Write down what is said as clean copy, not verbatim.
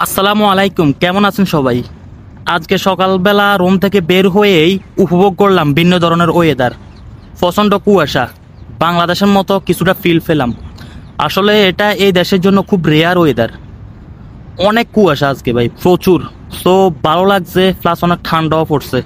আসসালামু আলাইকুম, কেমন আছেন সবাই? আজকে সকালবেলা রুম থেকে বের হয়েই উপভোগ করলাম ভিন্ন ধরনের ওয়েদার। প্রচণ্ড কুয়াশা, বাংলাদেশের মতো কিছুটা ফিল পেলাম। আসলে এটা এই দেশের জন্য খুব রেয়ার ওয়েদার। অনেক কুয়াশা আজকে ভাই, প্রচুর। সো ভালো লাগছে, প্লাস অনেক ঠান্ডাও পড়ছে।